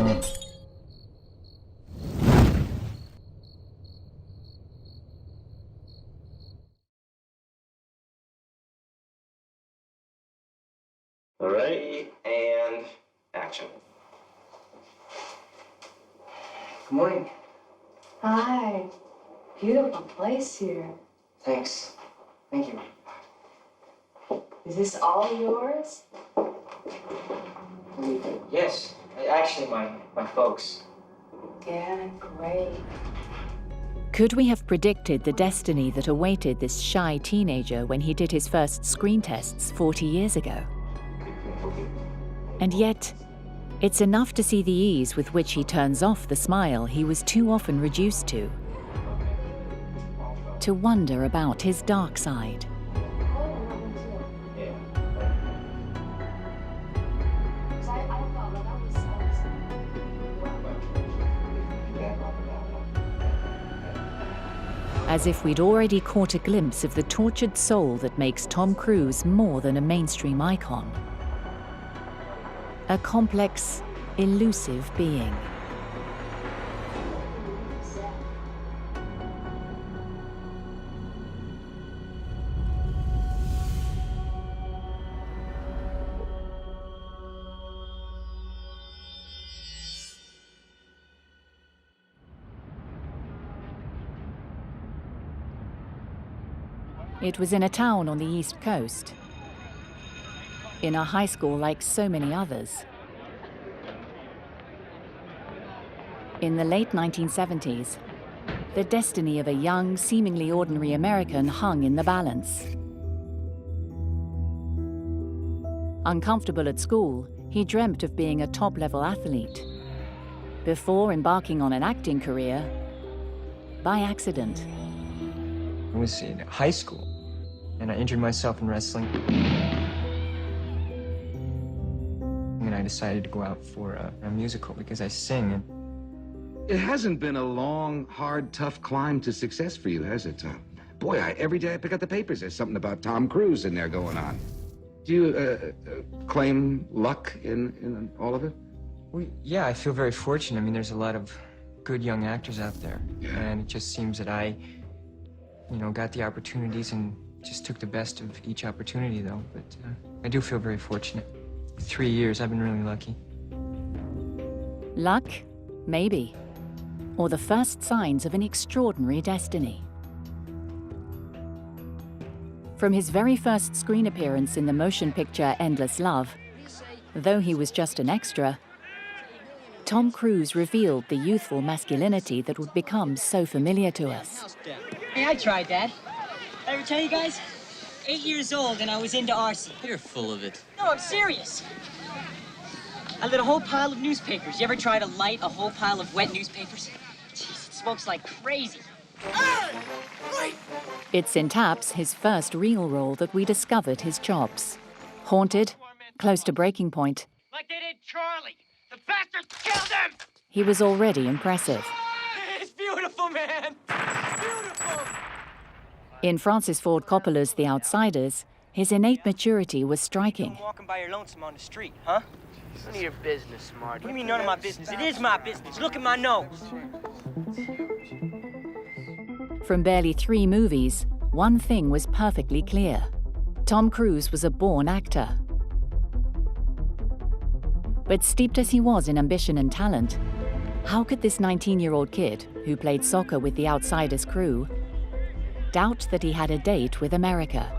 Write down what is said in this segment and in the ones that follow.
All right, and action. Good morning. Hi. Beautiful place here. Thanks. Thank you. Is this all yours? Yes, actually, my folks. Yeah, great. Could we have predicted the destiny that awaited this shy teenager when he did his first screen tests 40 years ago? And yet, it's enough to see the ease with which he turns off the smile he was too often reduced to wonder about his dark side. As if we'd already caught a glimpse of the tortured soul that makes Tom Cruise more than a mainstream icon. A complex, elusive being. It was in a town on the East Coast, in a high school like so many others. In the late 1970s, the destiny of a young, seemingly ordinary American hung in the balance. Uncomfortable at school, he dreamt of being a top-level athlete, before embarking on an acting career by accident. I was in high school, and I injured myself in wrestling. And I decided to go out for a musical because I sing. And it hasn't been a long, hard, tough climb to success for you, has it, Tom? Boy, every day I pick up the papers, there's something about Tom Cruise in there going on. Do you claim luck in all of it? well, yeah, I feel very fortunate. I mean, there's a lot of good young actors out there. Yeah. And it just seems that I, got the opportunities and just took the best of each opportunity, though. But I do feel very fortunate. 3 years, I've been really lucky. Luck? Maybe. Or the first signs of an extraordinary destiny. From his very first screen appearance in the motion picture Endless Love, though he was just an extra, Tom Cruise revealed the youthful masculinity that would become so familiar to us. Hey, I tried that. Did I ever tell you guys? 8 years old and I was into RC. You're full of it. No, I'm serious. I lit a whole pile of newspapers. You ever try to light a whole pile of wet newspapers? Jeez, it smokes like crazy. Hey! Wait! It's in Taps, his first real role, that we discovered his chops. Haunted, close to breaking point, Like they did Charlie. The bastards killed him! he was already impressive. It's beautiful, man. Beautiful. In Francis Ford Coppola's The Outsiders, his innate maturity was striking. Walking by your lonesome on the street, huh? None of your business, Marty. What do you mean none of my business? It is my business. Look at my nose. From barely 3 movies, one thing was perfectly clear. Tom Cruise was a born actor. But steeped as he was in ambition and talent, how could this 19-year-old kid, who played soccer with the Outsiders crew, doubt that he had a date with America?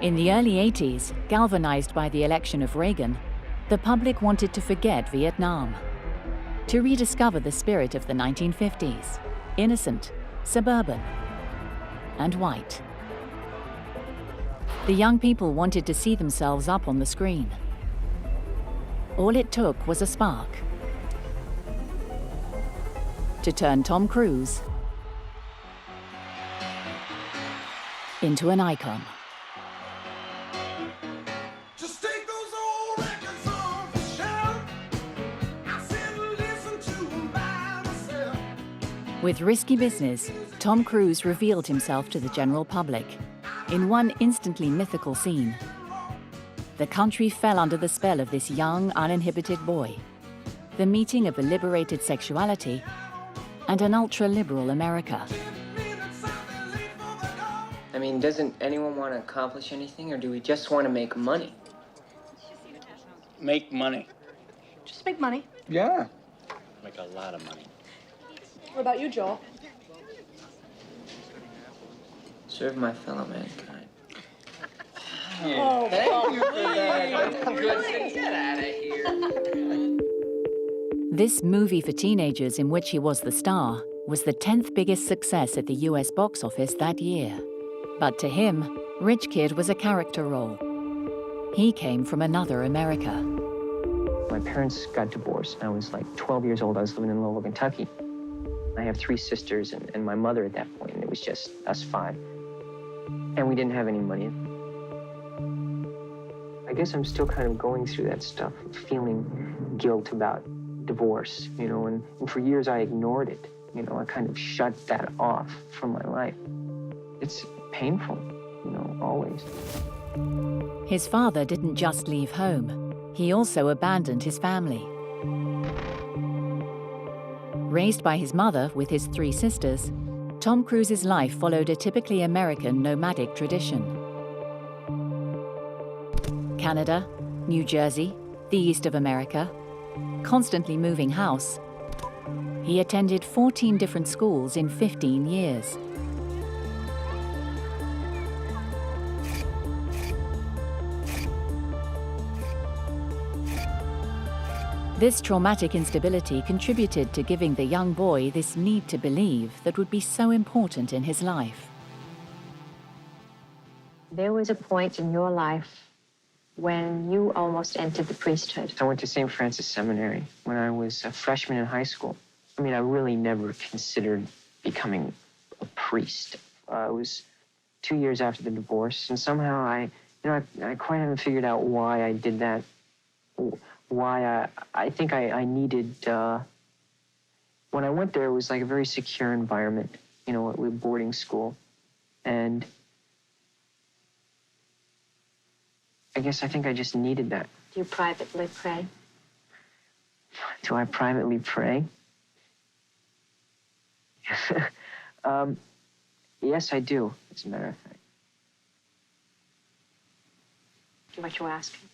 In the early 80s, galvanized by the election of Reagan, the public wanted to forget Vietnam, to rediscover the spirit of the 1950s, innocent, suburban, and white. The young people wanted to see themselves up on the screen. All it took was a spark to turn Tom Cruise into an icon. Just take those old records off the shelf. I said listen to 'em by myself. With risky business, Tom Cruise revealed himself to the general public in one instantly mythical scene. The country fell under the spell of this young, uninhibited boy. The meeting of a liberated sexuality and an ultra-liberal America. I mean, doesn't anyone want to accomplish anything, or do we just want to make money? Make money. Just make money. Yeah. Make a lot of money. What about you, Joel? Serve my fellow mankind. Oh, Thank you for that. Good. Get out of here. This movie for teenagers in which he was the star was the 10th biggest success at the US box office that year. But to him, Rich Kid was a character role. He came from another America. My parents got divorced. I was like 12 years old. I was living in Louisville, Kentucky. I have 3 sisters and my mother at that point, and it was just us 5. And we didn't have any money. I guess I'm still kind of going through that stuff, feeling guilt about divorce, you know, and for years I ignored it. You know, I kind of shut that off from my life. It's painful, you know, always. His father didn't just leave home. He also abandoned his family. Raised by his mother with his 3 sisters, Tom Cruise's life followed a typically American nomadic tradition. Canada, New Jersey, the east of America, constantly moving house. He attended 14 different schools in 15 years. This traumatic instability contributed to giving the young boy this need to believe that would be so important in his life. There was a point in your life when you almost entered the priesthood. I went to St. Francis Seminary when I was a freshman in high school. I mean, I really never considered becoming a priest. It was 2 years after the divorce, and somehow I quite haven't figured out why I did that. Why I think I needed, when I went there, it was like a very secure environment, you know, with boarding school. And I guess I think I just needed that. Do you privately pray? Do I privately pray? Yes, I do, as a matter of fact. What you ask him?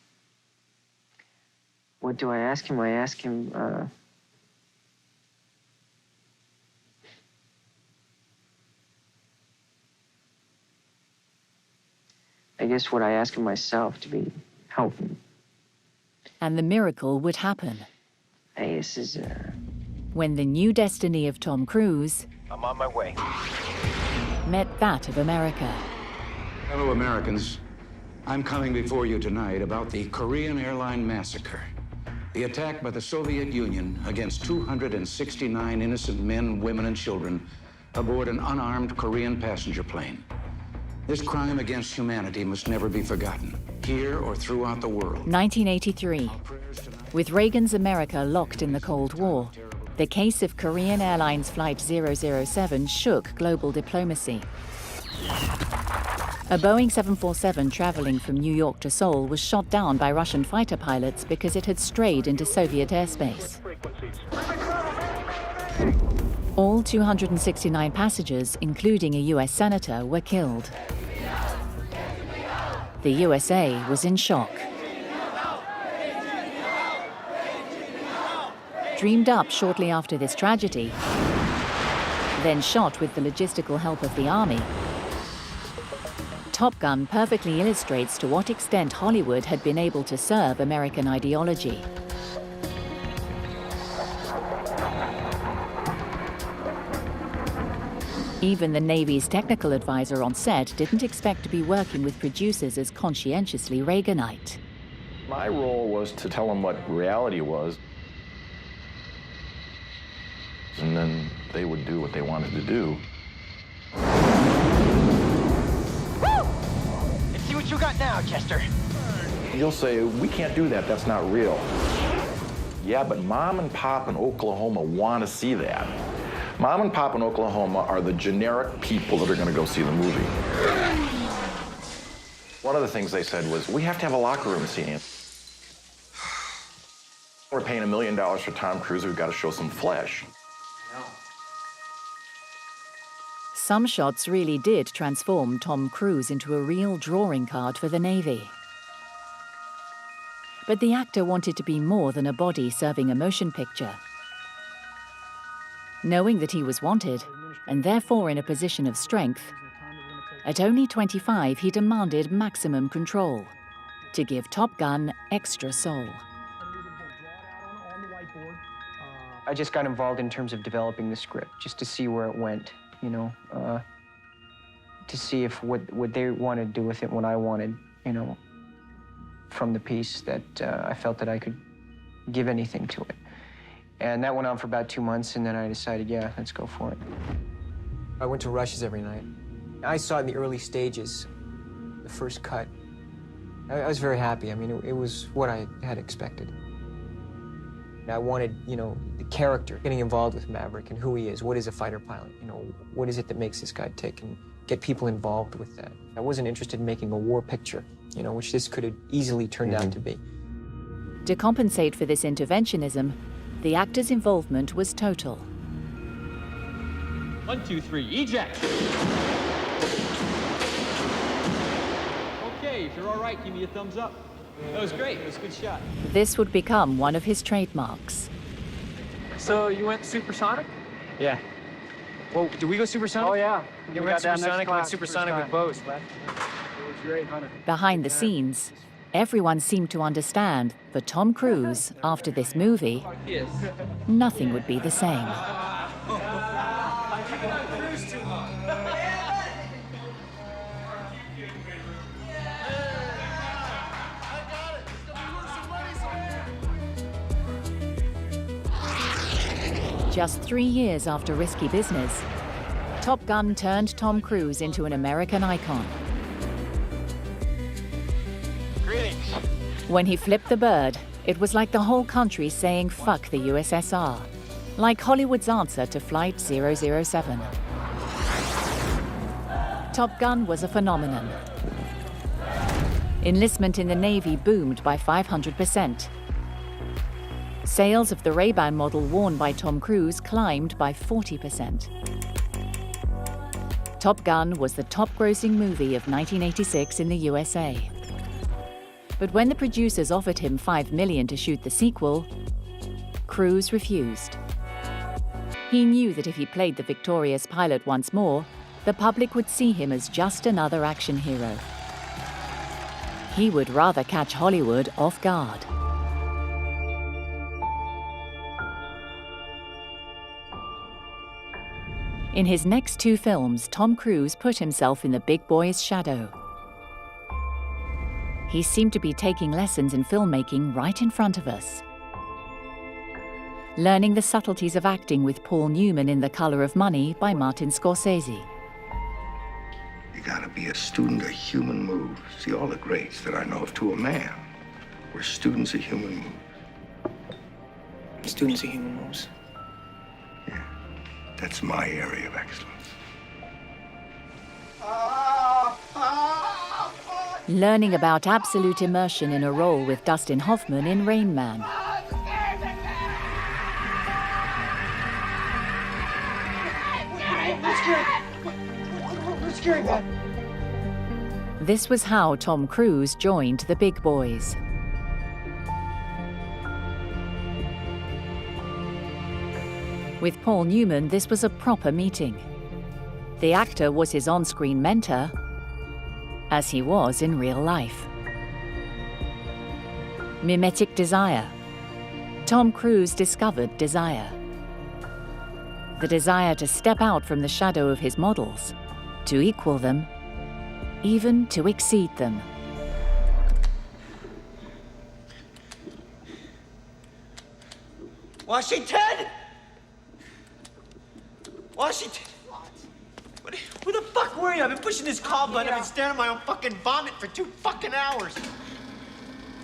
What do I ask him? I ask him, I guess what I ask him myself to be helping. And the miracle would happen. Hey, this is, when the new destiny of Tom Cruise I'm on my way. met that of America. Fellow Americans, I'm coming before you tonight about the Korean airline massacre. The attack by the Soviet Union against 269 innocent men, women, and children aboard an unarmed Korean passenger plane. This crime against humanity must never be forgotten, here or throughout the world. 1983. With Reagan's America locked in the Cold War, the case of Korean Airlines Flight 007 shook global diplomacy. A Boeing 747 traveling from New York to Seoul was shot down by Russian fighter pilots because it had strayed into Soviet airspace. All 269 passengers, including a US senator, were killed. The USA was in shock. Dreamed up shortly after this tragedy, then shot with the logistical help of the Army, Top Gun perfectly illustrates to what extent Hollywood had been able to serve American ideology. Even the Navy's technical advisor on set didn't expect to be working with producers as conscientiously Reaganite. My role was to tell them what reality was, and then they would do what they wanted to do. Let's see what you got now, Chester. You'll say, we can't do that, that's not real. Yeah, but Mom and Pop in Oklahoma want to see that. Mom and Pop in Oklahoma are the generic people that are going to go see the movie. One of the things they said was, we have to have a locker room scene. We're paying $1 million for Tom Cruise, we've got to show some flesh. Some shots really did transform Tom Cruise into a real drawing card for the Navy. But the actor wanted to be more than a body serving a motion picture. Knowing that he was wanted, and therefore in a position of strength, at only 25 he demanded maximum control, to give Top Gun extra soul. I just got involved in terms of developing the script, just to see where it went, you know, to see if what they wanted to do with it, what I wanted, you know, from the piece, that I felt that I could give anything to it. And that went on for about 2 months, and then I decided, yeah, let's go for it. I went to rushes every night. I saw it in the early stages, the first cut. I was very happy. I mean, it was what I had expected. I wanted, you know, the character, getting involved with Maverick and who he is. What is a fighter pilot? You know, what is it that makes this guy tick, and get people involved with that. I wasn't interested in making a war picture, you know, which this could have easily turned out to be. To compensate for this interventionism, the actor's involvement was total. 1, 2, 3, eject! Okay, if you're all right, give me a thumbs up. That was great. It was a good shot. This would become one of his trademarks. So you went supersonic? Yeah. Well, did we go supersonic? Oh, yeah. Yeah, we went supersonic. We went supersonic with Bose. It was great, Hunter. Behind the scenes, everyone seemed to understand for Tom Cruise, after this movie, nothing would be the same. Just 3 years after Risky Business, Top Gun turned Tom Cruise into an American icon. Greetings. When he flipped the bird, it was like the whole country saying fuck the USSR, like Hollywood's answer to Flight 007. Top Gun was a phenomenon. Enlistment in the Navy boomed by 500%. Sales of the Ray-Ban model worn by Tom Cruise climbed by 40%. Top Gun was the top-grossing movie of 1986 in the USA. But when the producers offered him $5 million to shoot the sequel, Cruise refused. He knew that if he played the victorious pilot once more, the public would see him as just another action hero. He would rather catch Hollywood off guard. In his next 2 films, Tom Cruise put himself in the big boy's shadow. He seemed to be taking lessons in filmmaking right in front of us. Learning the subtleties of acting with Paul Newman in The Color of Money by Martin Scorsese. You gotta be a student of human moves. See, all the greats that I know of to a man were students of human moves. Students of human moves. That's my area of excellence. Learning about absolute immersion in a role with Dustin Hoffman in Rain Man. This was how Tom Cruise joined the big boys. With Paul Newman, this was a proper meeting. The actor was his on-screen mentor, as he was in real life. Mimetic desire. Tom Cruise discovered desire. The desire to step out from the shadow of his models, to equal them, even to exceed them. Washington! Washington! Where the fuck were you? I've been pushing this call button. I've been staring at my own fucking vomit for 2 fucking hours.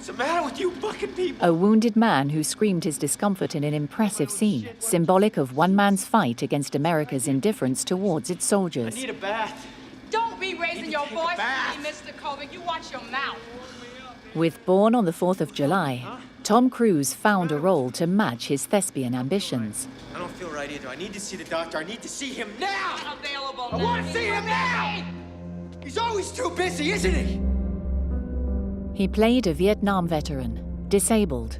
What's the matter with you fucking people? A wounded man who screamed his discomfort in an impressive scene, symbolic of one man's fight against America's indifference towards its soldiers. I need a bath. Don't be raising your voice at me, Mr. Kovic. You watch your mouth. With Born on the 4th of July, Tom Cruise found a role to match his thespian ambitions. I don't feel right either. I need to see the doctor. I need to see him now. Not available I now. want to see him now. He's always too busy, isn't he? He played a Vietnam veteran, disabled,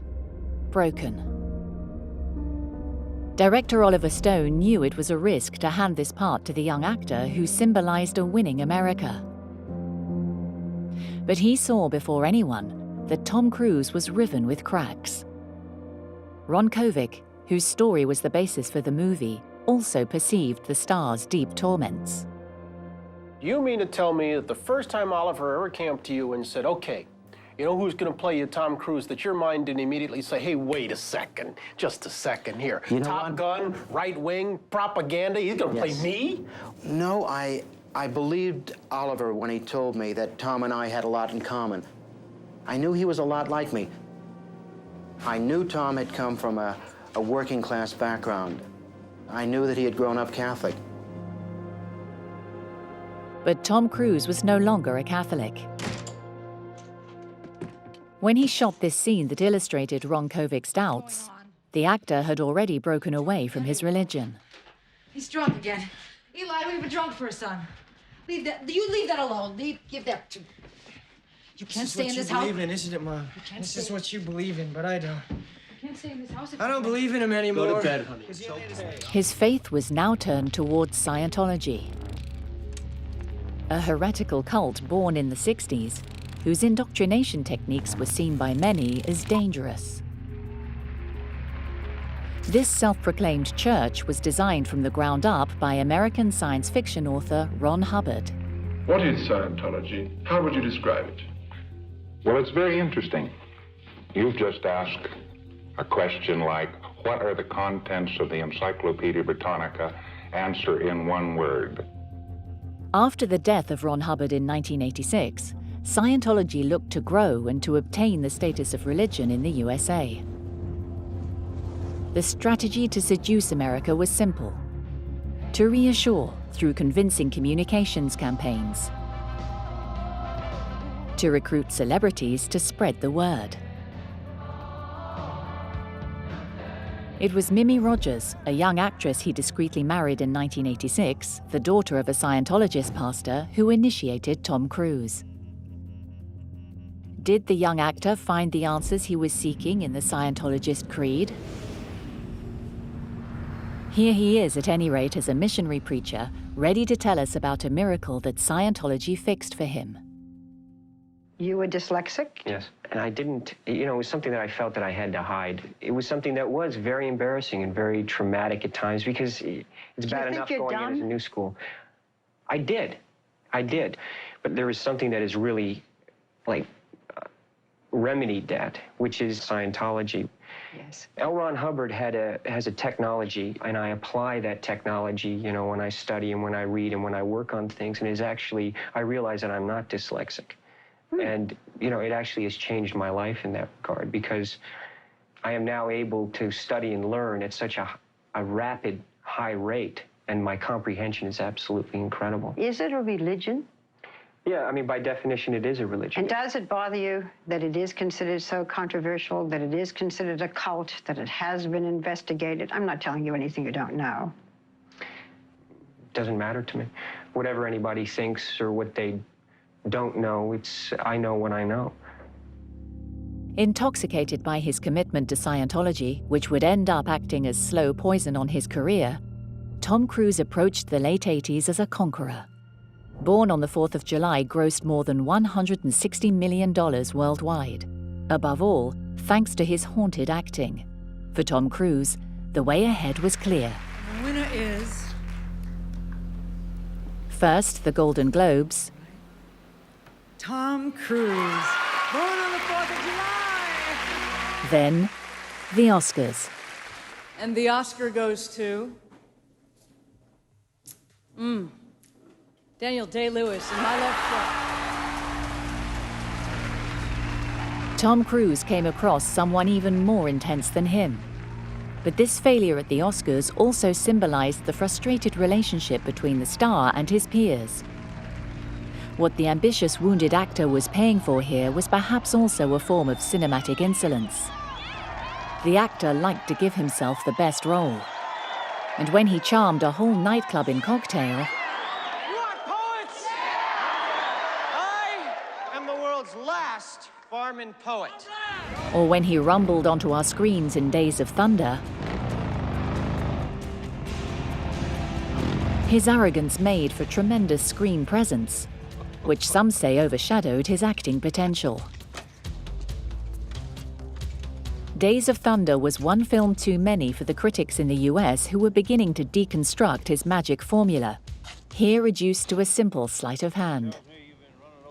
broken. Director Oliver Stone knew it was a risk to hand this part to the young actor who symbolized a winning America. But he saw before anyone that Tom Cruise was riven with cracks. Ron Kovic, whose story was the basis for the movie, also perceived the star's deep torments. You mean to tell me that the first time Oliver ever came up to you and said, okay, you know who's going to play you Tom Cruise, that your mind didn't immediately say, hey, wait a second, just a second here. You know Top what? Gun, right wing, propaganda, he's going to play me? No, I believed Oliver when he told me that Tom and I had a lot in common. I knew he was a lot like me. I knew Tom had come from a working class background. I knew that he had grown up Catholic. But Tom Cruise was no longer a Catholic. When he shot this scene that illustrated Ron Kovic's doubts, the actor had already broken away from his religion. He's drunk again. Eli, we were drunk for a son. Leave that. You leave that alone. Give that to. You can't stay in this house. This is what you believe in, isn't it, Mom? This is what you believe in, but I don't. You can't stay in this house. I don't believe in him anymore. Go to bed, honey. His faith was now turned towards Scientology, a heretical cult born in the 60s, whose indoctrination techniques were seen by many as dangerous. This self-proclaimed church was designed from the ground up by American science fiction author Ron Hubbard. What is Scientology? How would you describe it? Well, it's very interesting. You've just asked a question like, what are the contents of the Encyclopedia Britannica? Answer in one word. After the death of Ron Hubbard in 1986, Scientology looked to grow and to obtain the status of religion in the USA. The strategy to seduce America was simple: to reassure through convincing communications campaigns, to recruit celebrities to spread the word. It was Mimi Rogers, a young actress he discreetly married in 1986, the daughter of a Scientologist pastor, who initiated Tom Cruise. Did the young actor find the answers he was seeking in the Scientologist creed? Here he is, at any rate, as a missionary preacher, ready to tell us about a miracle that Scientology fixed for him. You were dyslexic? Yes. And I didn't, it was something that I felt that I had to hide. It was something that was very embarrassing and very traumatic at times, because it's bad enough going in as a new school. I did. But there is something that is really, remedied that, which is Scientology. Yes. L. Ron Hubbard has a technology, and I apply that technology, when I study and when I read and when I work on things, and I realize that I'm not dyslexic. And, it actually has changed my life in that regard, because I am now able to study and learn at such a rapid, high rate, and my comprehension is absolutely incredible. Is it a religion? Yeah, by definition, it is a religion. And does it bother you that it is considered so controversial, that it is considered a cult, that it has been investigated? I'm not telling you anything you don't know. Doesn't matter to me. Whatever anybody thinks or what they don't know, I know what I know. Intoxicated by his commitment to Scientology, which would end up acting as slow poison on his career, Tom Cruise approached the late 80s as a conqueror. Born on the 4th of July grossed more than $160 million worldwide. Above all, thanks to his haunted acting. For Tom Cruise, the way ahead was clear. The winner is... First, the Golden Globes. Tom Cruise, born on the 4th of July. Then, the Oscars. And the Oscar goes to... Daniel Day-Lewis in My Left Foot. Tom Cruise came across someone even more intense than him. But this failure at the Oscars also symbolized the frustrated relationship between the star and his peers. What the ambitious wounded actor was paying for here was perhaps also a form of cinematic insolence. The actor liked to give himself the best role. And when he charmed a whole nightclub in Cocktail, You are poets! I am the world's last farming poet. or when he rumbled onto our screens in Days of Thunder, his arrogance made for tremendous screen presence, which some say overshadowed his acting potential. Days of Thunder was one film too many for the critics in the US who were beginning to deconstruct his magic formula, here reduced to a simple sleight of hand.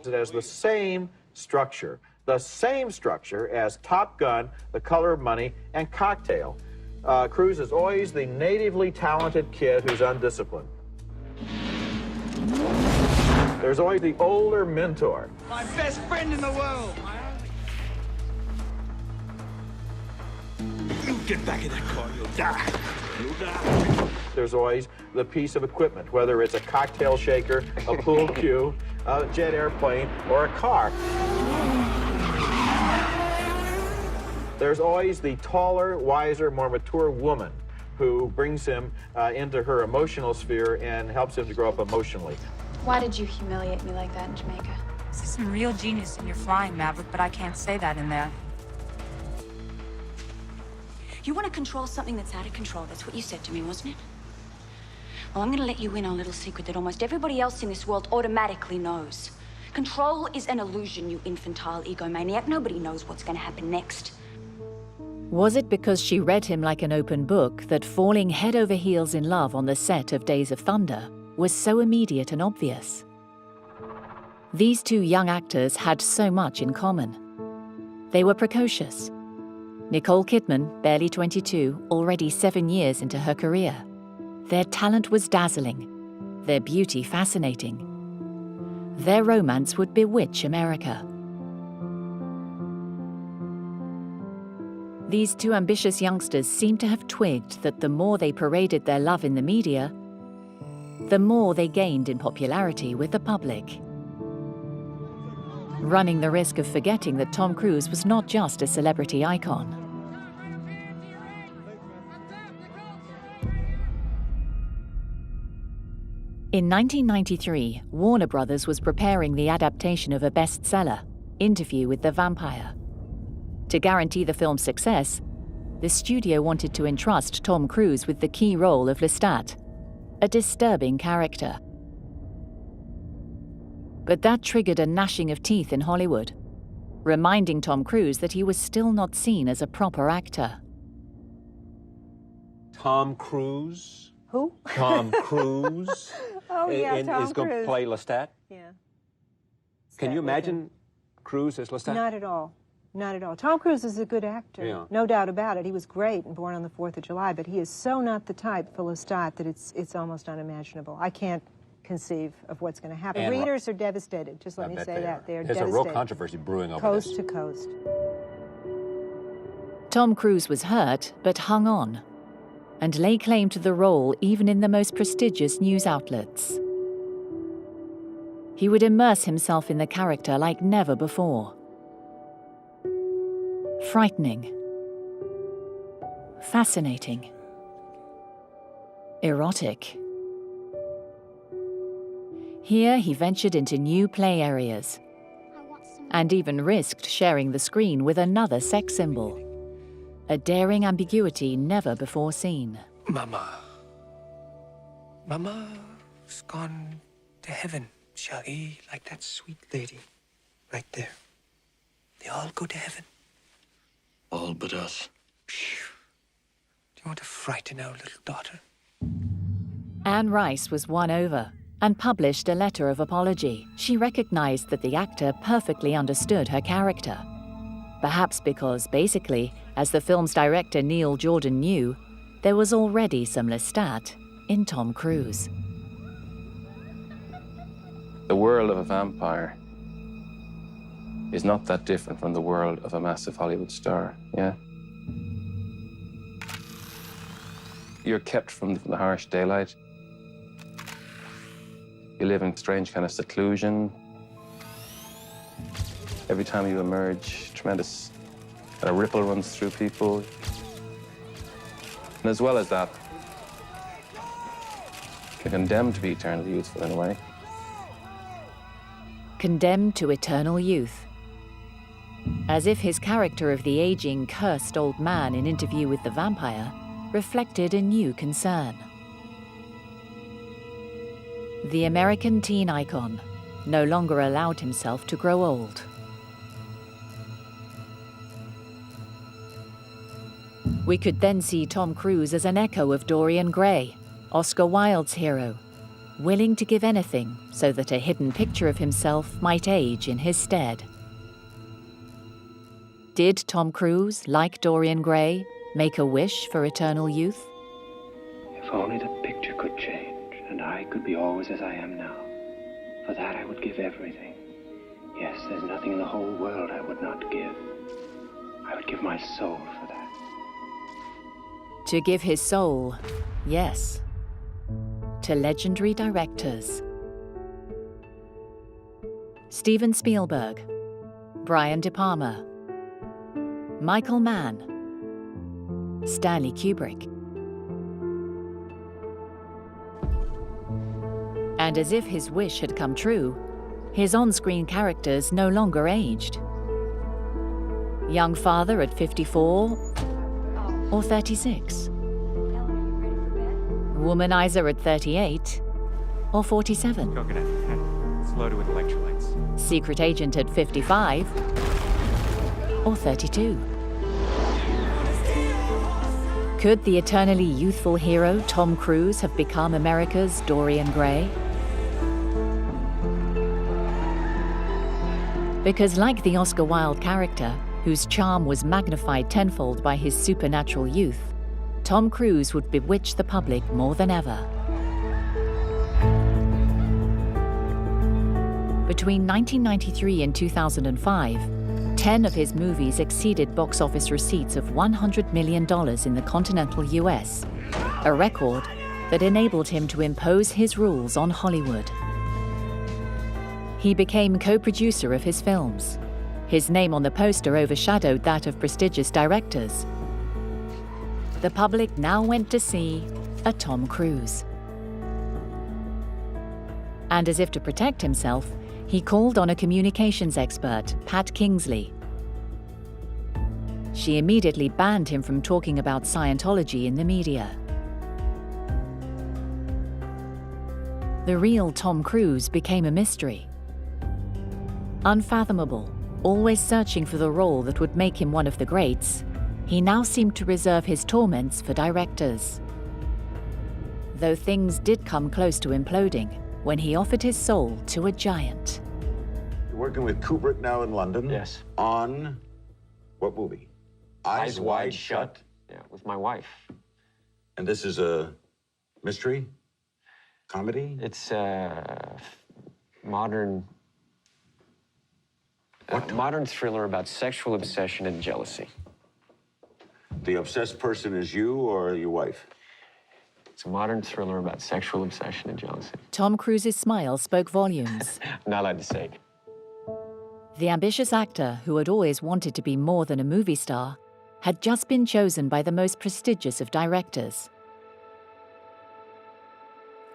It has the same structure as Top Gun, The Color of Money, and Cocktail. Cruise is always the natively talented kid who's undisciplined. There's always the older mentor. My best friend in the world. You get back in that car, you'll die. You'll die. There's always the piece of equipment, whether it's a cocktail shaker, a pool cue, a jet airplane, or a car. There's always the taller, wiser, more mature woman who brings him into her emotional sphere and helps him to grow up emotionally. Why did you humiliate me like that in Jamaica? This is some real genius in your flying, Maverick, but I can't say that in there. You want to control something that's out of control. That's what you said to me, wasn't it? Well, I'm going to let you in on a little secret that almost everybody else in this world automatically knows. Control is an illusion, you infantile egomaniac. Nobody knows what's going to happen next. Was it because she read him like an open book that falling head over heels in love on the set of Days of Thunder was so immediate and obvious? These two young actors had so much in common. They were precocious. Nicole Kidman, barely 22, already 7 years into her career. Their talent was dazzling, their beauty fascinating. Their romance would bewitch America. These two ambitious youngsters seemed to have twigged that the more they paraded their love in the media, the more they gained in popularity with the public, running the risk of forgetting that Tom Cruise was not just a celebrity icon. In 1993, Warner Brothers was preparing the adaptation of a bestseller, Interview with the Vampire. To guarantee the film's success, the studio wanted to entrust Tom Cruise with the key role of Lestat, a disturbing character. But that triggered a gnashing of teeth in Hollywood, reminding Tom Cruise that he was still not seen as a proper actor. Tom Cruise? Who? Tom Cruise. Oh, yeah, Tom is going to Cruise. play Lestat? Yeah. Can you imagine Cruise as Lestat? Not at all. Not at all. Tom Cruise is a good actor. Yeah. No doubt about it. He was great in Born on the 4th of July, but he is so not the type for Lestat that it's almost unimaginable. I can't conceive of what's going to happen. And Readers are devastated. Just let me say that. They're There's devastated. a real controversy brewing over Coast this. to coast. Tom Cruise was hurt, but hung on, and lay claim to the role even in the most prestigious news outlets. He would immerse himself in the character like never before. Frightening, fascinating, erotic. Here he ventured into new play areas and even risked sharing the screen with another sex symbol, a daring ambiguity never before seen. Mama's gone to heaven, Shaggy, like that sweet lady right there. They all go to heaven. All but us. Do you want to frighten our little daughter? Anne Rice was won over and published a letter of apology. She recognized that the actor perfectly understood her character. Perhaps because, basically, as the film's director Neil Jordan knew, there was already some Lestat in Tom Cruise. The world of a vampire is not that different from the world of a massive Hollywood star, yeah? You're kept from the harsh daylight. You live in strange kind of seclusion. Every time you emerge, tremendous kind of ripple runs through people. And as well as that, you're condemned to be eternally youthful in a way. Condemned to eternal youth. As if his character of the aging, cursed old man in Interview with the Vampire reflected a new concern. The American teen icon no longer allowed himself to grow old. We could then see Tom Cruise as an echo of Dorian Gray, Oscar Wilde's hero, willing to give anything so that a hidden picture of himself might age in his stead. Did Tom Cruise, like Dorian Gray, make a wish for eternal youth? If only the picture could change, and I could be always as I am now. For that I would give everything. Yes, there's nothing in the whole world I would not give. I would give my soul for that. To give his soul, yes, to legendary directors. Steven Spielberg, Brian De Palma, Michael Mann, Stanley Kubrick. And as if his wish had come true, his on-screen characters no longer aged. Young father at 54 or 36. Womanizer at 38 or 47. Coconut. It's loaded with electrolytes. Secret agent at 55 or 32. Could the eternally youthful hero Tom Cruise have become America's Dorian Gray? Because like the Oscar Wilde character, whose charm was magnified tenfold by his supernatural youth, Tom Cruise would bewitch the public more than ever. Between 1993 and 2005, 10 of his movies exceeded box office receipts of $100 million in the continental US, a record that enabled him to impose his rules on Hollywood. He became co-producer of his films. His name on the poster overshadowed that of prestigious directors. The public now went to see a Tom Cruise. And as if to protect himself, he called on a communications expert, Pat Kingsley. She immediately banned him from talking about Scientology in the media. The real Tom Cruise became a mystery. Unfathomable, always searching for the role that would make him one of the greats, he now seemed to reserve his torments for directors. Though things did come close to imploding when he offered his soul to a giant. You're working with Kubrick now in London? Yes. On what movie? Eyes Wide Shut? Yeah, with my wife. And this is a mystery? Comedy? It's a modern... modern thriller about sexual obsession and jealousy. The obsessed person is you or your wife? It's a modern thriller about sexual obsession and jealousy. Tom Cruise's smile spoke volumes. I'm not allowed to say. The ambitious actor, who had always wanted to be more than a movie star, had just been chosen by the most prestigious of directors.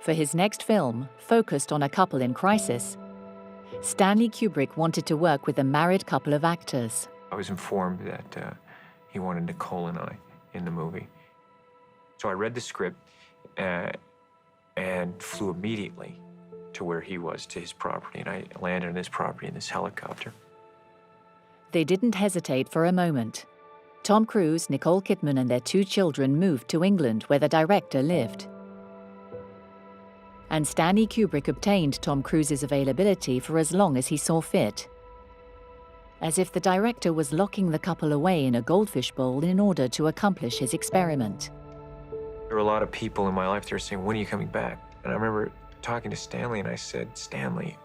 For his next film, focused on a couple in crisis, Stanley Kubrick wanted to work with a married couple of actors. I was informed that he wanted Nicole and I in the movie. So I read the script and flew immediately to where he was, to his property, and I landed on his property in this helicopter. They didn't hesitate for a moment. Tom Cruise, Nicole Kidman, and their 2 children moved to England, where the director lived. And Stanley Kubrick obtained Tom Cruise's availability for as long as he saw fit. As if the director was locking the couple away in a goldfish bowl in order to accomplish his experiment. There were a lot of people in my life that were saying, when are you coming back? And I remember talking to Stanley, and I said, Stanley,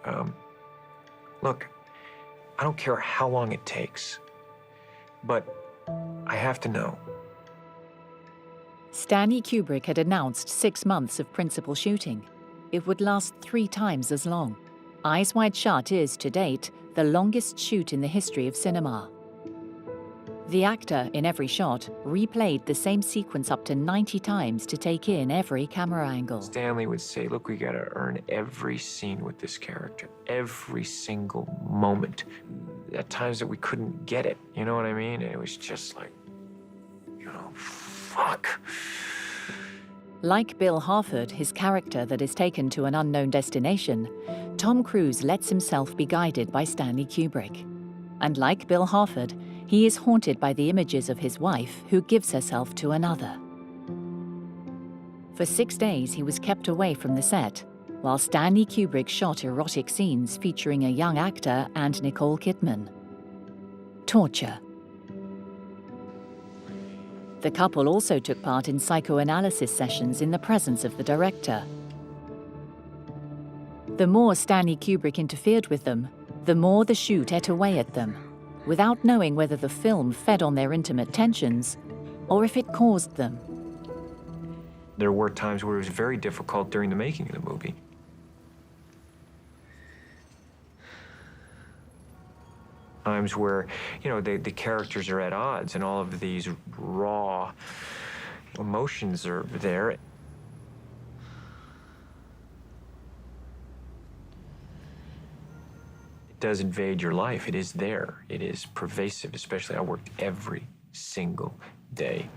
look, I don't care how long it takes, but I have to know. Stanley Kubrick had announced 6 months of principal shooting. It would last 3 times as long. Eyes Wide Shut is, to date, the longest shoot in the history of cinema. The actor, in every shot, replayed the same sequence up to 90 times to take in every camera angle. Stanley would say, look, we gotta earn every scene with this character, every single moment. At times that we couldn't get it, you know what I mean? And it was just like, you know, fuck. Like Bill Harford, his character that is taken to an unknown destination, Tom Cruise lets himself be guided by Stanley Kubrick. And like Bill Harford, he is haunted by the images of his wife who gives herself to another. For 6 days, he was kept away from the set, while Stanley Kubrick shot erotic scenes featuring a young actor and Nicole Kidman. Torture. The couple also took part in psychoanalysis sessions in the presence of the director. The more Stanley Kubrick interfered with them, the more the shoot ate away at them, without knowing whether the film fed on their intimate tensions or if it caused them. There were times where it was very difficult during the making of the movie. Times where, you know, the characters are at odds and all of these raw emotions are there. It does invade your life. It is there. It is pervasive, especially I worked every single day.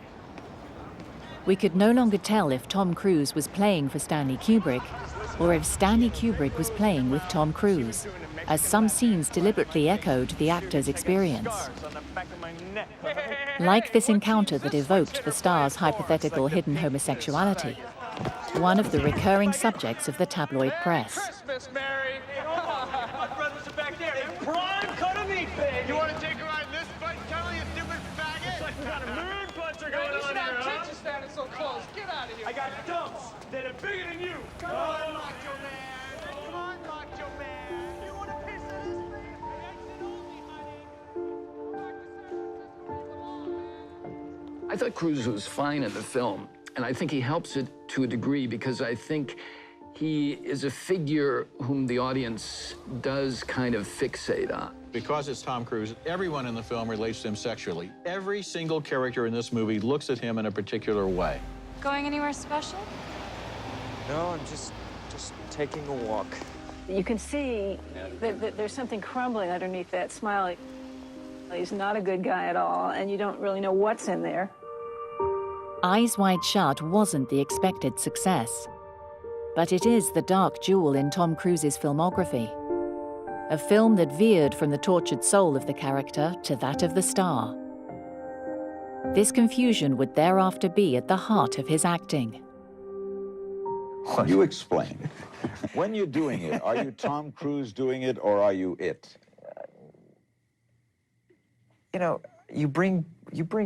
We could no longer tell if Tom Cruise was playing for Stanley Kubrick or if Stanley Kubrick was playing with Tom Cruise, as some scenes deliberately echoed the actor's experience. Like this encounter that evoked the star's hypothetical hidden homosexuality, one of the recurring subjects of the tabloid press. Christmas, Mary! My brothers are back there. Prime cut of meat, baby! You want to take a ride in this bike, Kelly, you stupid faggot? It's like we got a moon puncher going on here, huh? You should have standing so close. Get out of here. I got dumps that are bigger than you. Come on, Macho Man. Come on, Macho Man. You want a piece of this, baby? Exit only, honey. I thought Cruise was fine in the film, and I think he helps it to a degree because I think he is a figure whom the audience does kind of fixate on. Because it's Tom Cruise, everyone in the film relates to him sexually. Every single character in this movie looks at him in a particular way. Going anywhere special? No, I'm just taking a walk. You can see that there's something crumbling underneath that smile. He's not a good guy at all, and you don't really know what's in there. Eyes Wide Shut wasn't the expected success, but it is the dark jewel in Tom Cruise's filmography. A film that veered from the tortured soul of the character to that of the star. This confusion would thereafter be at the heart of his acting. You explain. When you're doing it, are you Tom Cruise doing it or are you it? You know, you bring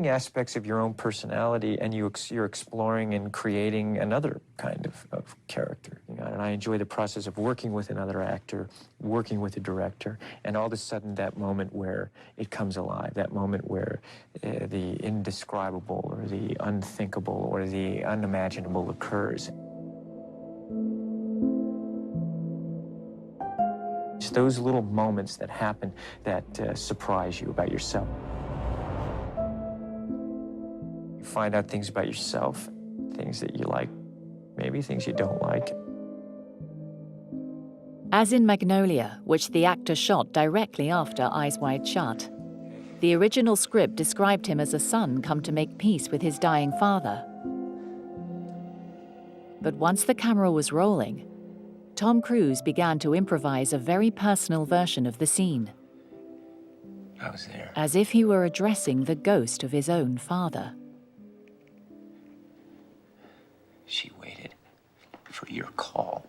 aspects of your own personality and you're exploring and creating another kind of character. You know, and I enjoy the process of working with another actor, working with a director, and all of a sudden that moment where it comes alive, that moment where the indescribable or the unthinkable or the unimaginable occurs. It's those little moments that happen that surprise you about yourself. You find out things about yourself, things that you like, maybe things you don't like. As in Magnolia, which the actor shot directly after Eyes Wide Shut, the original script described him as a son come to make peace with his dying father. But once the camera was rolling, Tom Cruise began to improvise a very personal version of the scene. I was there. As if he were addressing the ghost of his own father. She waited for your call.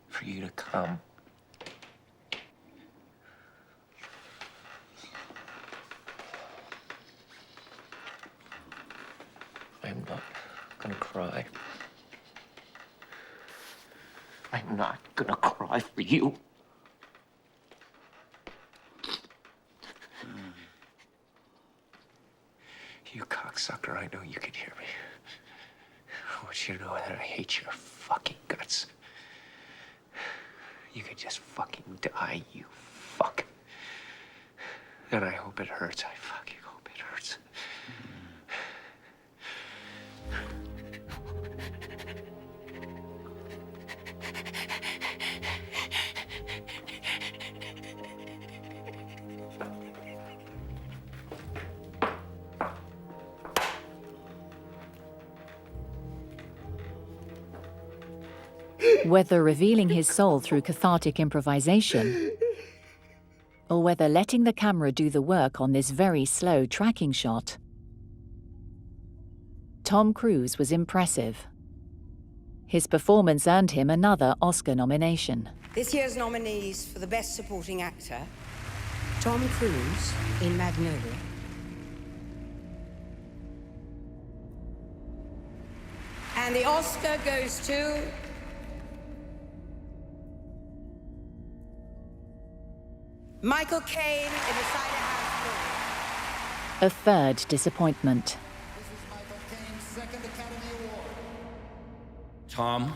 For you to come. I'm not gonna cry. I'm not gonna cry for you. You cocksucker, I know you can hear me. I want you to know that I hate your fucking guts. You can just fucking die, you fuck. And I hope it hurts. I fucking hope it hurts. Whether revealing his soul through cathartic improvisation, or whether letting the camera do the work on this very slow tracking shot, Tom Cruise was impressive. His performance earned him another Oscar nomination. This year's nominees for the Best Supporting Actor: Tom Cruise in Magnolia, and the Oscar goes to Michael Caine in The Cider House. A third disappointment. Tom,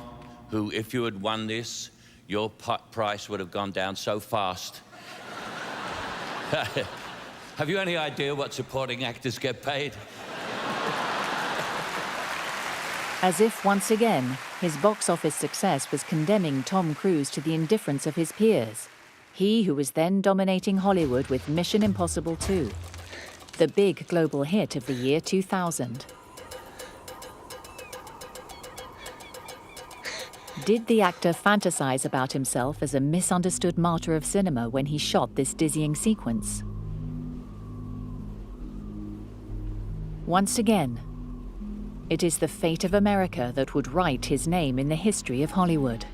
who, if you had won this, your pot price would have gone down so fast. Have you any idea what supporting actors get paid? As if once again, his box office success was condemning Tom Cruise to the indifference of his peers. He who was then dominating Hollywood with Mission Impossible 2, the big global hit of the year 2000. Did the actor fantasize about himself as a misunderstood martyr of cinema when he shot this dizzying sequence? Once again, it is the fate of America that would write his name in the history of Hollywood.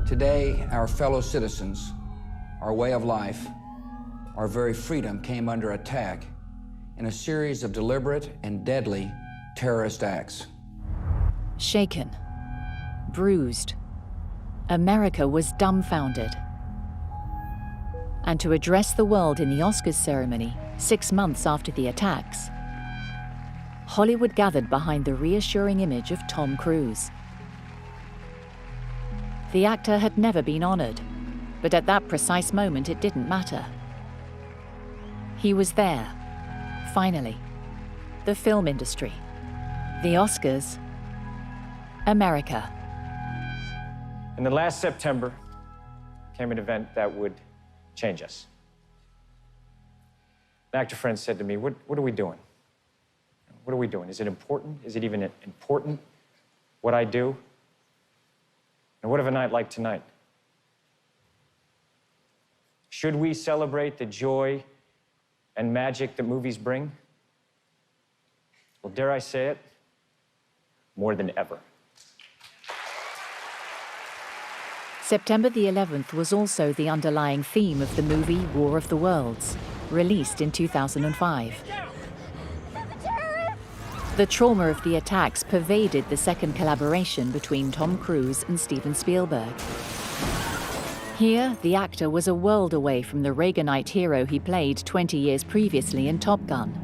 Today, our fellow citizens, our way of life, our very freedom came under attack in a series of deliberate and deadly terrorist acts. Shaken, bruised, America was dumbfounded. And to address the world in the Oscars ceremony 6 months after the attacks, Hollywood gathered behind the reassuring image of Tom Cruise. The actor had never been honored, but at that precise moment it didn't matter. He was there, finally. The film industry, the Oscars, America. And then last September came an event that would change us. An actor friend said to me, what are we doing? What are we doing? Is it important? Is it even important what I do? And what of a night like tonight? Should we celebrate the joy and magic that movies bring? Well, dare I say it, more than ever. September the 11th was also the underlying theme of the movie War of the Worlds, released in 2005. The trauma of the attacks pervaded the second collaboration between Tom Cruise and Steven Spielberg. Here, the actor was a world away from the Reaganite hero he played 20 years previously in Top Gun.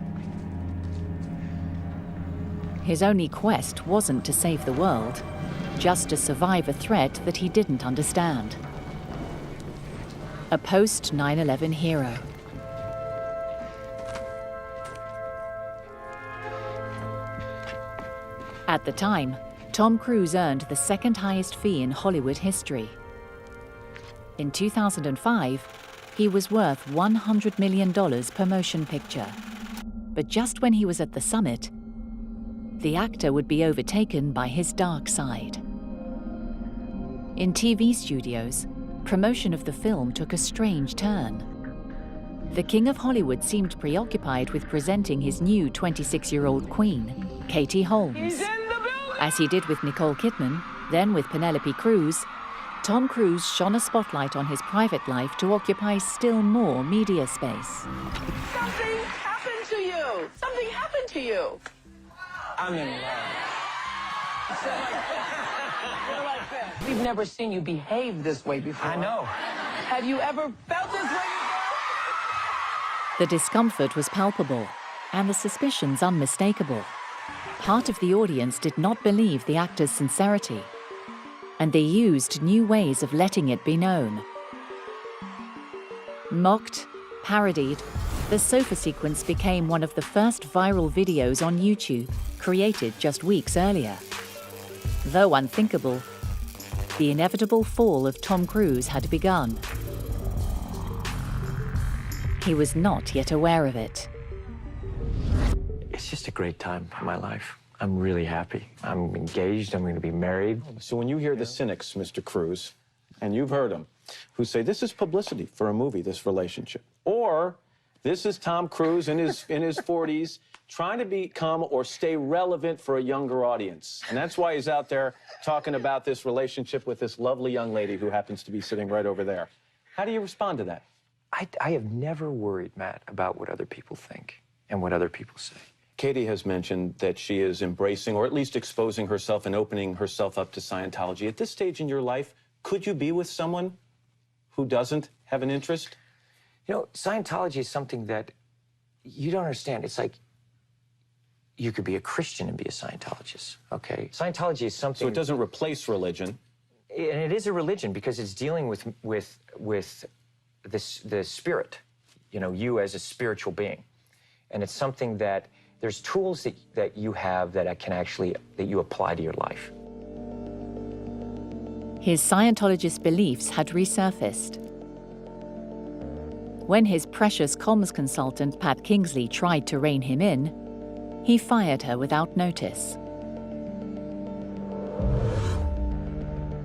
His only quest wasn't to save the world, just to survive a threat that he didn't understand. A post-9/11 hero. At the time, Tom Cruise earned the second highest fee in Hollywood history. In 2005, he was worth $100 million per motion picture. But just when he was at the summit, the actor would be overtaken by his dark side. In TV studios, promotion of the film took a strange turn. The King of Hollywood seemed preoccupied with presenting his new 26-year-old queen, Katie Holmes. As he did with Nicole Kidman, then with Penelope Cruz, Tom Cruise shone a spotlight on his private life to occupy still more media space. Something happened to you. Something happened to you. I'm in love. We've never seen you behave this way before. I know. Have you ever felt this way? The discomfort was palpable, and the suspicions unmistakable. Part of the audience did not believe the actor's sincerity, and they used new ways of letting it be known. Mocked, parodied, the sofa sequence became one of the first viral videos on YouTube, created just weeks earlier. Though unthinkable, the inevitable fall of Tom Cruise had begun. He was not yet aware of it. It's just a great time in my life. I'm really happy. I'm engaged. I'm going to be married. So when you hear the cynics, Mr. Cruise, and you've heard them, who say this is publicity for a movie, this relationship, or this is Tom Cruise in his 40s trying to become or stay relevant for a younger audience. And that's why he's out there talking about this relationship with this lovely young lady who happens to be sitting right over there. How do you respond to that? I have never worried, Matt, about what other people think and what other people say. Katie has mentioned that she is embracing or at least exposing herself and opening herself up to Scientology. At this stage in your life, could you be with someone who doesn't have an interest? You know, Scientology is something that you don't understand. It's like you could be a Christian and be a Scientologist, okay? Scientology is something... So it doesn't replace religion. And it is a religion because it's dealing with the spirit, you know, you as a spiritual being. And it's something that there's tools that you have that you apply to your life. His Scientologist beliefs had resurfaced. When his precious comms consultant, Pat Kingsley, tried to rein him in, he fired her without notice.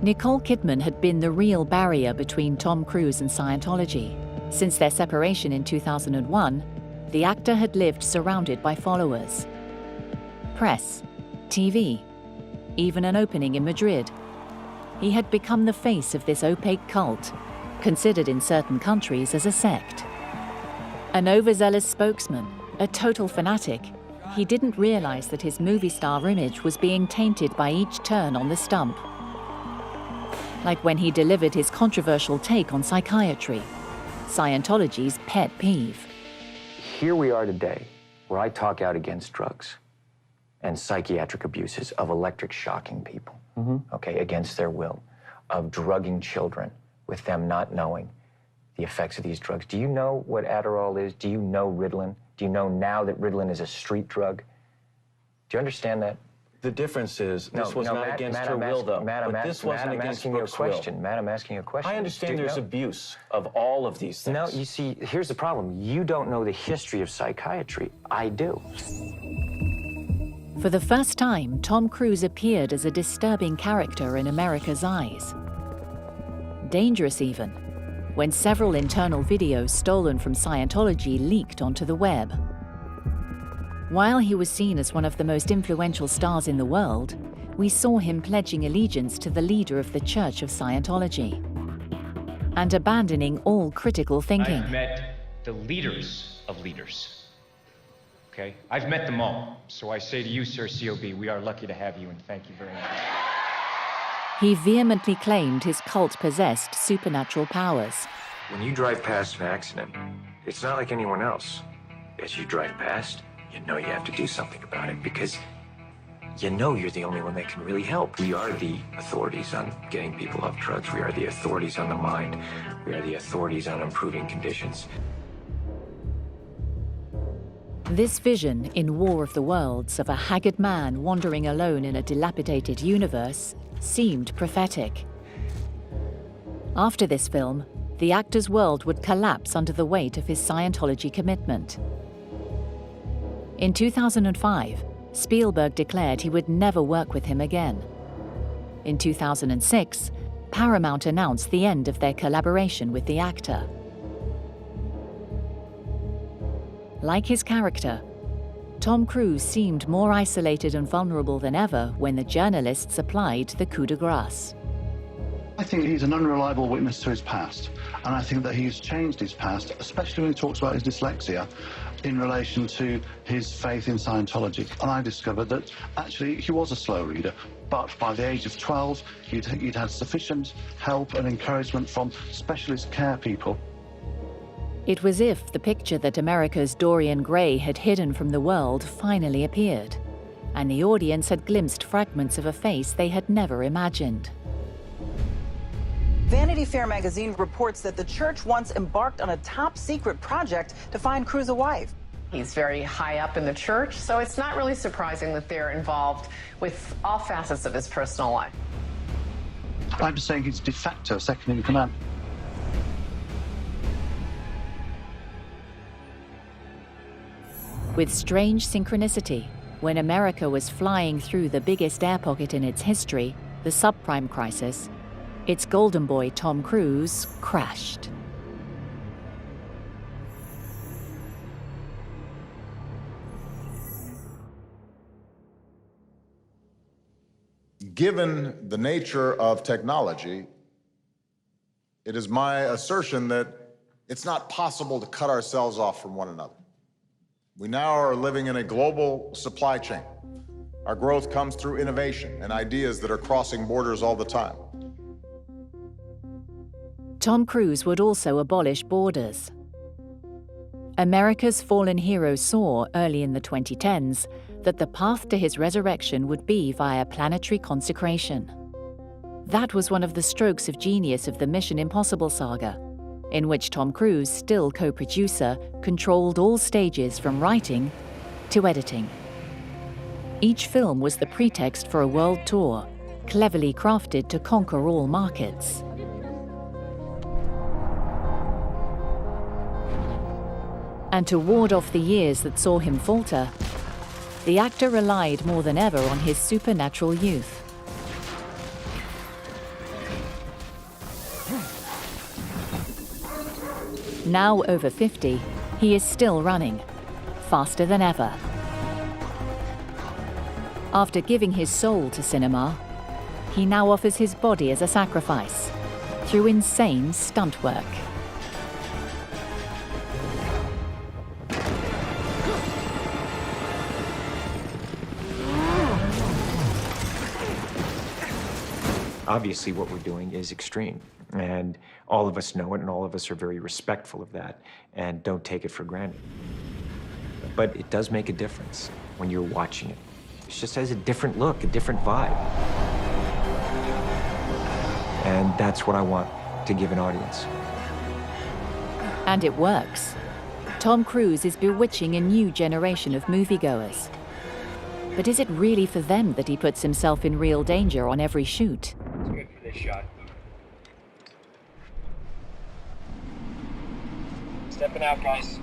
Nicole Kidman had been the real barrier between Tom Cruise and Scientology. Since their separation in 2001, the actor had lived surrounded by followers. Press, TV, even an opening in Madrid. He had become the face of this opaque cult, considered in certain countries as a sect. An overzealous spokesman, a total fanatic, he didn't realize that his movie star image was being tainted by each turn on the stump. Like when he delivered his controversial take on psychiatry, Scientology's pet peeve. Here we are today, where I talk out against drugs and psychiatric abuses of electric shocking people, okay, against their will, of drugging children with them not knowing the effects of these drugs. Do you know what Adderall is? Do you know Ritalin? Do you know now that Ritalin is a street drug? Do you understand that? The difference is this was not against her will, though. But this wasn't against Brooke's will. Matt, I'm asking you a question. I understand there's abuse of all of these things. No, you see, here's the problem. You don't know the history of psychiatry. I do. For the first time, Tom Cruise appeared as a disturbing character in America's eyes. Dangerous even, when several internal videos stolen from Scientology leaked onto the web. While he was seen as one of the most influential stars in the world, we saw him pledging allegiance to the leader of the Church of Scientology and abandoning all critical thinking. I've met the leaders of leaders, okay? I've met them all. So I say to you, Sir COB, we are lucky to have you, and thank you very much. He vehemently claimed his cult possessed supernatural powers. When you drive past an accident, it's not like anyone else. As you drive past, you know you have to do something about it because you know you're the only one that can really help. We are the authorities on getting people off drugs. We are the authorities on the mind. We are the authorities on improving conditions. This vision in War of the Worlds of a haggard man wandering alone in a dilapidated universe seemed prophetic. After this film, the actor's world would collapse under the weight of his Scientology commitment. In 2005, Spielberg declared he would never work with him again. In 2006, Paramount announced the end of their collaboration with the actor. Like his character, Tom Cruise seemed more isolated and vulnerable than ever when the journalists applied the coup de grace. I think he's an unreliable witness to his past, and I think that he's changed his past, especially when he talks about his dyslexia, in relation to his faith in Scientology. And I discovered that actually he was a slow reader, but by the age of 12, he'd had sufficient help and encouragement from specialist care people. It was as if the picture that America's Dorian Gray had hidden from the world finally appeared, and the audience had glimpsed fragments of a face they had never imagined. Vanity Fair magazine reports that the church once embarked on a top-secret project to find Cruz a wife. He's very high up in the church, so it's not really surprising that they're involved with all facets of his personal life. I'm saying he's de facto second in command. With strange synchronicity, when America was flying through the biggest air pocket in its history, the subprime crisis, its golden boy Tom Cruise crashed. Given the nature of technology, it is my assertion that it's not possible to cut ourselves off from one another. We now are living in a global supply chain. Our growth comes through innovation and ideas that are crossing borders all the time. Tom Cruise would also abolish borders. America's fallen hero saw, early in the 2010s, that the path to his resurrection would be via planetary consecration. That was one of the strokes of genius of the Mission Impossible saga, in which Tom Cruise, still co-producer, controlled all stages from writing to editing. Each film was the pretext for a world tour, cleverly crafted to conquer all markets. And to ward off the years that saw him falter, the actor relied more than ever on his supernatural youth. Now over 50, he is still running, faster than ever. After giving his soul to cinema, he now offers his body as a sacrifice through insane stunt work. Obviously, what we're doing is extreme, and all of us know it, and all of us are very respectful of that, and don't take it for granted. But it does make a difference when you're watching it. It just has a different look, a different vibe. And that's what I want to give an audience. And it works. Tom Cruise is bewitching a new generation of moviegoers. But is it really for them that he puts himself in real danger on every shoot? It's good for this shot. Stepping out, guys.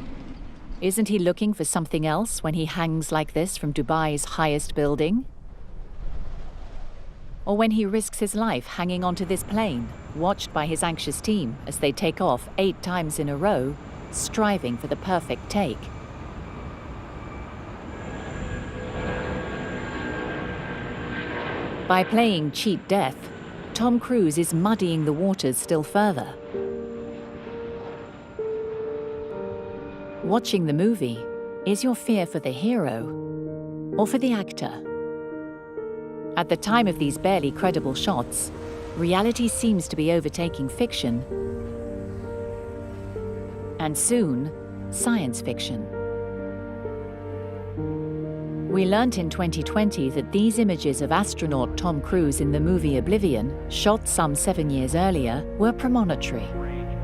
Isn't he looking for something else when he hangs like this from Dubai's highest building? Or when he risks his life hanging onto this plane, watched by his anxious team as they take off 8 times in a row, striving for the perfect take? By playing cheat death, Tom Cruise is muddying the waters still further. Watching the movie, is your fear for the hero or for the actor? At the time of these barely credible shots, reality seems to be overtaking fiction, and soon, science fiction. We learnt in 2020 that these images of astronaut Tom Cruise in the movie Oblivion, shot some 7 years earlier, were premonitory.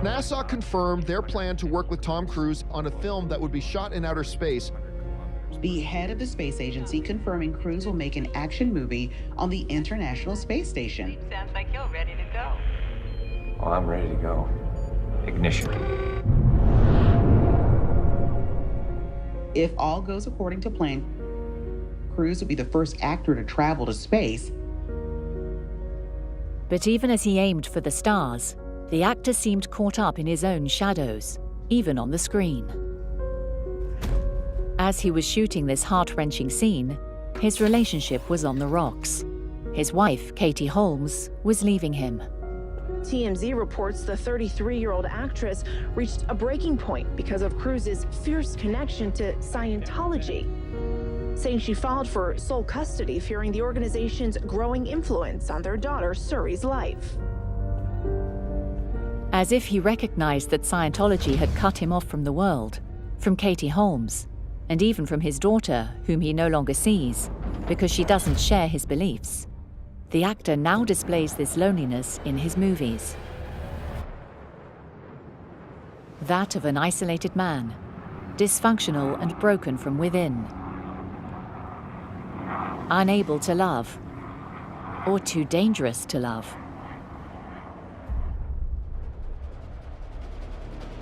NASA confirmed their plan to work with Tom Cruise on a film that would be shot in outer space. The head of the space agency confirming Cruise will make an action movie on the International Space Station. Sounds like you're ready to go. Well, I'm ready to go. Ignition. If all goes according to plan, Cruise will be the first actor to travel to space. But even as he aimed for the stars, the actor seemed caught up in his own shadows, even on the screen. As he was shooting this heart-wrenching scene, his relationship was on the rocks. His wife, Katie Holmes, was leaving him. TMZ reports the 33-year-old actress reached a breaking point because of Cruz's fierce connection to Scientology, saying she filed for sole custody, fearing the organization's growing influence on their daughter Suri's life. As if he recognized that Scientology had cut him off from the world, from Katie Holmes, and even from his daughter, whom he no longer sees, because she doesn't share his beliefs. The actor now displays this loneliness in his movies. That of an isolated man, dysfunctional and broken from within. Unable to love, or too dangerous to love.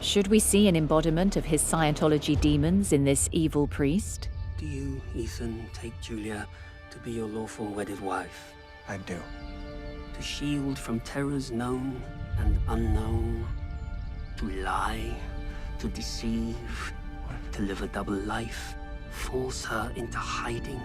Should we see an embodiment of his Scientology demons in this evil priest? Do you, Ethan, take Julia to be your lawful wedded wife? I do. To shield from terrors known and unknown, to lie, to deceive, to live a double life, force her into hiding,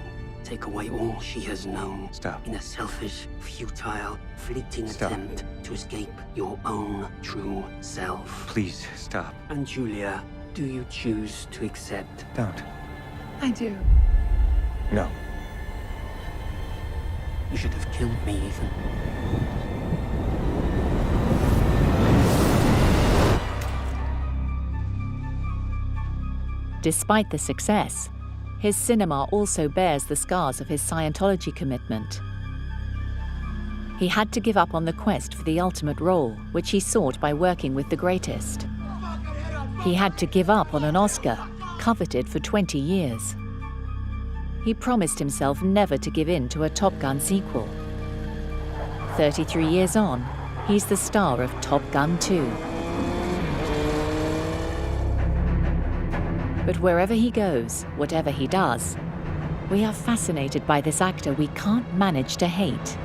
take away all she has known. Stop. In a selfish, futile, fleeting Stop. attempt to escape your own true self. Please, stop. And Julia, do you choose to accept? Don't. I do. No. You should have killed me, Ethan. Despite the success, his cinema also bears the scars of his Scientology commitment. He had to give up on the quest for the ultimate role, which he sought by working with the greatest. He had to give up on an Oscar, coveted for 20 years. He promised himself never to give in to a Top Gun sequel. 33 years on, he's the star of Top Gun 2. But wherever he goes, whatever he does, we are fascinated by this actor we can't manage to hate.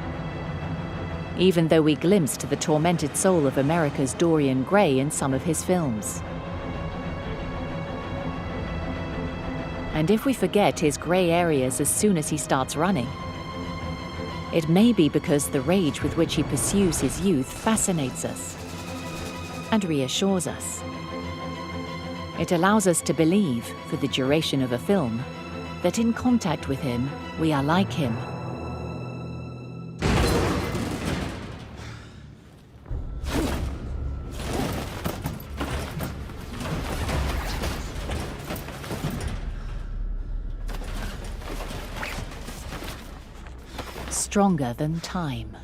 Even though we glimpsed the tormented soul of America's Dorian Gray in some of his films. And if we forget his grey areas as soon as he starts running, it may be because the rage with which he pursues his youth fascinates us and reassures us. It allows us to believe, for the duration of a film, that in contact with him, we are like him. Stronger than time.